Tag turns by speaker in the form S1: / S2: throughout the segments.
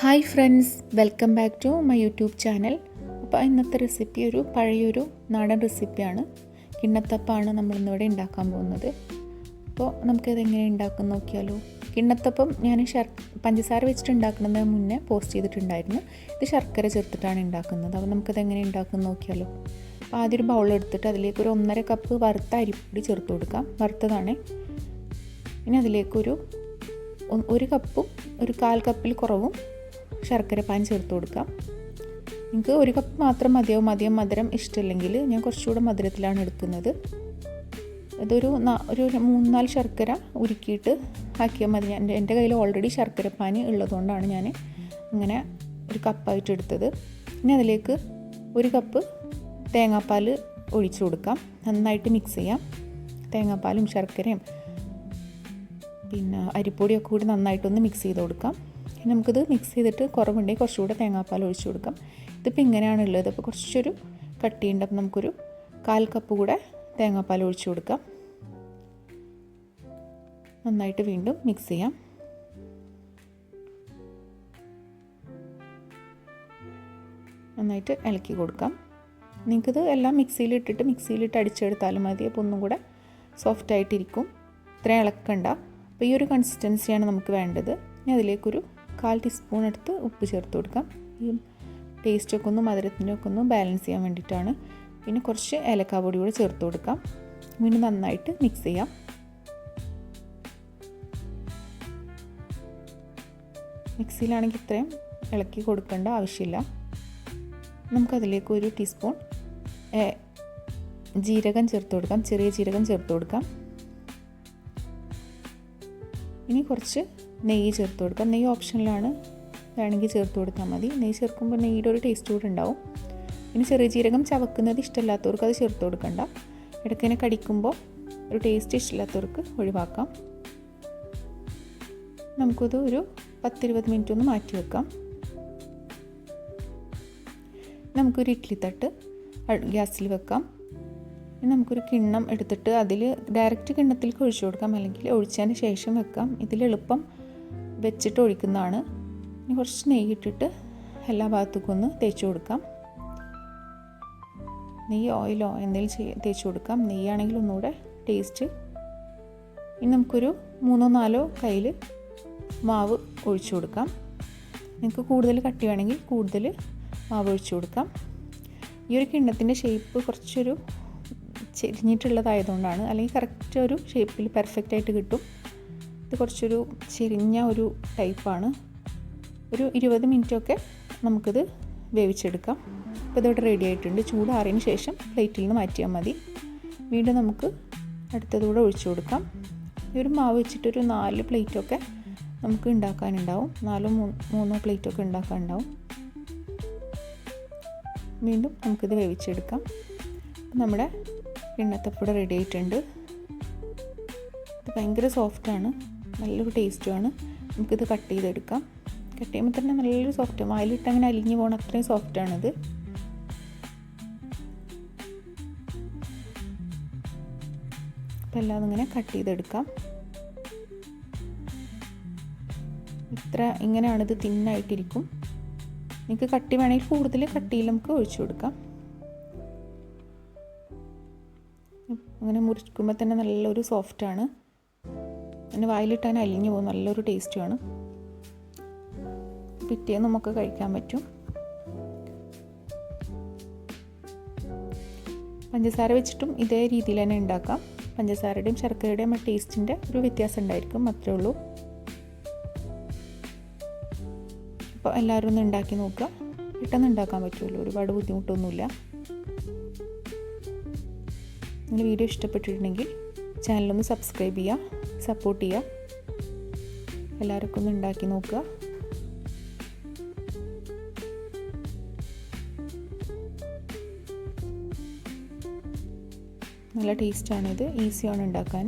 S1: Hi friends, welcome back to my YouTube channel. അപ്പോൾ ഇന്നത്തെ recipe ഒരു പഴയൊരു നാടൻ റെസിപ്പിയാണ്. കിണ്ണത്തപ്പമാണ് നമ്മളിന്നിവിടെ ഉണ്ടാക്കാൻ പോകുന്നത്. അപ്പോൾ നമുക്കത് എങ്ങനെ ഉണ്ടാക്കാൻ നോക്കിയാലോ. കിണ്ണത്തപ്പം ഞാൻ പഞ്ചസാര വെച്ചിട്ട് ഉണ്ടാക്കുന്നതിന് മുന്നേ പോസ്റ്റ് ചെയ്തിട്ടുണ്ടായിരുന്നു. ഇത് ശർക്കര ചേർത്തിട്ടാണ് ഉണ്ടാക്കുന്നത്. അപ്പോൾ നമുക്കത് എങ്ങനെ ഉണ്ടാക്കാൻ നോക്കിയാലോ. അപ്പോൾ ആദ്യം ഒരു ബൗൾ എടുത്തിട്ട് അതിലേക്ക് ഒരു 1.5 കപ്പ് വറുത്ത അരിപ്പൊടി ചേർത്ത് കൊടുക്കാം. വറുത്തതാണ്. ഇനി അതിലേക്കൊരു 1 കപ്പും ഒരു 1/4 കപ്പിൽ കുറവും ശർക്കര പാനി ചേർത്ത് കൊടുക്കാം. നിങ്ങൾക്ക് 1 കപ്പ് മാത്രം മതിയാവും. അധികം മധുരം ഇഷ്ടമില്ലെങ്കിൽ ഞാൻ കുറച്ചുകൂടെ മധുരത്തിലാണ് എടുക്കുന്നത്. ഇതൊരു 3-4 ശർക്കര ഉരുക്കിയിട്ട് ആക്കിയാൽ മതി. എൻ്റെ കയ്യിൽ ഓൾറെഡി ശർക്കര പാനി ഉള്ളതുകൊണ്ടാണ് ഞാൻ അങ്ങനെ 1 കപ്പായിട്ട് എടുത്തത്. ഇനി അതിലേക്ക് 1 കപ്പ് തേങ്ങാപ്പാൽ ഒഴിച്ചു കൊടുക്കാം. നന്നായിട്ട് മിക്സ് ചെയ്യാം. തേങ്ങാപ്പാലും ശർക്കരയും പിന്നെ അരിപ്പൊടിയൊക്കെ കൂടി നന്നായിട്ടൊന്ന് മിക്സ് ചെയ്ത് കൊടുക്കാം. നമുക്കിത് മിക്സ് ചെയ്തിട്ട് കുറവുണ്ടെങ്കിൽ കുറച്ചുകൂടെ തേങ്ങാപ്പാൽ ഒഴിച്ചു കൊടുക്കാം. ഇതിപ്പോൾ ഇങ്ങനെയാണുള്ളത്. അപ്പോൾ കുറച്ചൊരു കട്ടിയുണ്ട്. അപ്പോൾ നമുക്കൊരു 1/4 കപ്പ് കൂടെ തേങ്ങാപ്പാൽ ഒഴിച്ചു കൊടുക്കാം. നന്നായിട്ട് വീണ്ടും മിക്സ് ചെയ്യാം. നന്നായിട്ട് ഇളക്കി കൊടുക്കാം. നിങ്ങൾക്കിത് എല്ലാം മിക്സിയിലിട്ട് അടിച്ചെടുത്താലും മതി. അപ്പോൾ ഒന്നും കൂടെ സോഫ്റ്റായിട്ടിരിക്കും. ഇത്രയും ഇളക്കണ്ട. അപ്പോൾ ഈ ഒരു കൺസിസ്റ്റൻസിയാണ് നമുക്ക് വേണ്ടത്. ഇനി അതിലേക്കൊരു 1/4 ടീസ്പൂൺ എടുത്ത് ഉപ്പ് ചേർത്ത് കൊടുക്കാം. ഈ ടേസ്റ്റൊക്കെ ഒന്ന് മധുരത്തിൻ്റെ ഒക്കെ ഒന്ന് ബാലൻസ് ചെയ്യാൻ വേണ്ടിയിട്ടാണ്. പിന്നെ കുറച്ച് ഏലക്കാപ്പൊടി കൂടെ ചേർത്ത് കൊടുക്കാം. വീണ്ടും നന്നായിട്ട് മിക്സ് ചെയ്യാം. മിക്സിയിലാണെങ്കിൽ ഇത്രയും ഇളക്കി കൊടുക്കേണ്ട ആവശ്യമില്ല. നമുക്കതിലേക്ക് 1 ടീസ്പൂൺ ജീരകം ചേർത്ത് കൊടുക്കാം. ചെറിയ ജീരകം ചേർത്ത് കൊടുക്കാം. ഇനി കുറച്ച് നെയ്യ് ചേർത്ത് കൊടുക്കാം. നെയ്യ് ഓപ്ഷനിലാണ്, വേണമെങ്കിൽ ചേർത്ത് കൊടുത്താൽ മതി. നെയ്യ് ചേർക്കുമ്പോൾ നെയ്യുടെ ഒരു ടേസ്റ്റ് കൂടെ ഉണ്ടാവും. ഇനി ചെറിയ ജീരകം ചവക്കുന്നത് ഇഷ്ടമില്ലാത്തവർക്ക് അത് ചേർത്ത് കൊടുക്കണ്ട. ഇടയ്ക്കിനെ കടിക്കുമ്പോൾ ഒരു ടേസ്റ്റ് ഇഷ്ടമില്ലാത്തവർക്ക് ഒഴിവാക്കാം. നമുക്കത് ഒരു 10-20 മിനിറ്റ് ഒന്ന് മാറ്റി വെക്കാം. നമുക്കൊരു ഇഡ്ഡലി തട്ട് ഗ്യാസിൽ വെക്കാം. നമുക്കൊരു കിണ്ണം എടുത്തിട്ട് അതിൽ ഡയറക്റ്റ് കിണ്ണത്തിലേക്ക് ഒഴിച്ചു കൊടുക്കാം, അല്ലെങ്കിൽ ഒഴിച്ചതിന് ശേഷം വെക്കാം. ഇതിൽ എളുപ്പം വെച്ചിട്ട് ഒഴിക്കുന്നതാണ്. ഇനി കുറച്ച് നെയ്യ് ഇട്ടിട്ട് എല്ലാ ഭാഗത്തേക്കും ഒന്ന് തേച്ച് കൊടുക്കാം. നെയ്യ് ഓയിലോ എന്തെങ്കിലും തേച്ച് കൊടുക്കാം. നെയ്യാണെങ്കിൽ ഒന്നുകൂടെ ടേസ്റ്റ്. ഇനി നമുക്കൊരു 3-4 കയ്യിൽ മാവ് ഒഴിച്ചു കൊടുക്കാം. നിങ്ങൾക്ക് കൂടുതൽ കട്ടി വേണമെങ്കിൽ കൂടുതൽ മാവ് ഒഴിച്ചു കൊടുക്കാം. ഈ ഒരു കിണ്ണത്തിൻ്റെ ഷേപ്പ് കുറച്ചൊരു ചെരിഞ്ഞിട്ടുള്ളതായതുകൊണ്ടാണ്, അല്ലെങ്കിൽ കറക്റ്റ് ഒരു ഷേപ്പിൽ പെർഫെക്റ്റായിട്ട് കിട്ടും. ഇത് കുറച്ചൊരു ചെരിഞ്ഞ ഒരു ടൈപ്പാണ്. ഒരു 20 മിനിറ്റൊക്കെ നമുക്കിത് വേവിച്ചെടുക്കാം. അപ്പോൾ ഇതോടെ റെഡി ആയിട്ടുണ്ട്. ചൂടാറിയതിന് ശേഷം പ്ലേറ്റിൽ നിന്ന് മാറ്റിയാൽ മതി. വീണ്ടും നമുക്ക് അടുത്തതൂടെ ഒഴിച്ചു കൊടുക്കാം. ഈ ഒരു മാവ് വെച്ചിട്ടൊരു 4 പ്ലേറ്റൊക്കെ നമുക്ക് ഉണ്ടാക്കാനുണ്ടാവും. 4-3 പ്ലേറ്റൊക്കെ ഉണ്ടാക്കാനുണ്ടാവും. വീണ്ടും നമുക്കിത് വേവിച്ചെടുക്കാം. നമ്മുടെ കിണ്ണത്തപ്പം റെഡി ആയിട്ടുണ്ട്. ഇത് ഭയങ്കര സോഫ്റ്റാണ്, നല്ലൊരു ടേസ്റ്റുമാണ്. നമുക്കിത് കട്ട് ചെയ്തെടുക്കാം. കട്ട് ചെയ്യുമ്പോൾ തന്നെ നല്ലൊരു സോഫ്റ്റ്, വായിലിട്ട് അങ്ങനെ അലിഞ്ഞു പോകണം, അത്രയും സോഫ്റ്റാണിത്. അപ്പം എല്ലാം ഇങ്ങനെ കട്ട് ചെയ്തെടുക്കാം. ഇങ്ങനെയാണിത് തിന്നായിട്ടിരിക്കും. നിങ്ങൾക്ക് കട്ടി വേണമെങ്കിൽ കൂടുതൽ കട്ടിയിൽ നമുക്ക് ഒഴിച്ചു കൊടുക്കാം. അങ്ങനെ മുറിക്കുമ്പോൾ തന്നെ നല്ലൊരു സോഫ്റ്റാണ്. പിന്നെ വായിലിട്ടാൻ അലിഞ്ഞു പോകും, നല്ലൊരു ടേസ്റ്റുമാണ്. പിറ്റേന്ന് നമുക്ക് കഴിക്കാൻ പറ്റും. പഞ്ചസാര വെച്ചിട്ടും ഇതേ രീതിയിൽ തന്നെ ഉണ്ടാക്കാം. പഞ്ചസാരയുടെയും ശർക്കരയുടെയും ടേസ്റ്റിൻ്റെ ഒരു വ്യത്യാസം ഉണ്ടായിരിക്കും, അത്രേ ഉള്ളൂ. അപ്പോൾ എല്ലാവരും ഒന്ന് ഉണ്ടാക്കി നോക്കുക. പെട്ടെന്ന് ഉണ്ടാക്കാൻ പറ്റുമല്ലോ, ഒരുപാട് ബുദ്ധിമുട്ടൊന്നുമില്ല. നിങ്ങൾ വീഡിയോ ഇഷ്ടപ്പെട്ടിട്ടുണ്ടെങ്കിൽ ചാനലൊന്ന് സബ്സ്ക്രൈബ് ചെയ്യുക, സപ്പോർട്ട് ചെയ്യുക. എല്ലാവർക്കും ഒന്ന് ഉണ്ടാക്കി നോക്കുക. നല്ല ടേസ്റ്റാണിത്. ഈസിയാണ് ഉണ്ടാക്കാൻ.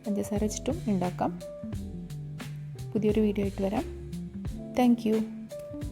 S1: പഞ്ചസാര വെച്ചിട്ടും ഉണ്ടാക്കാം. പുതിയൊരു വീഡിയോ ആയിട്ട് വരാം. Thank you.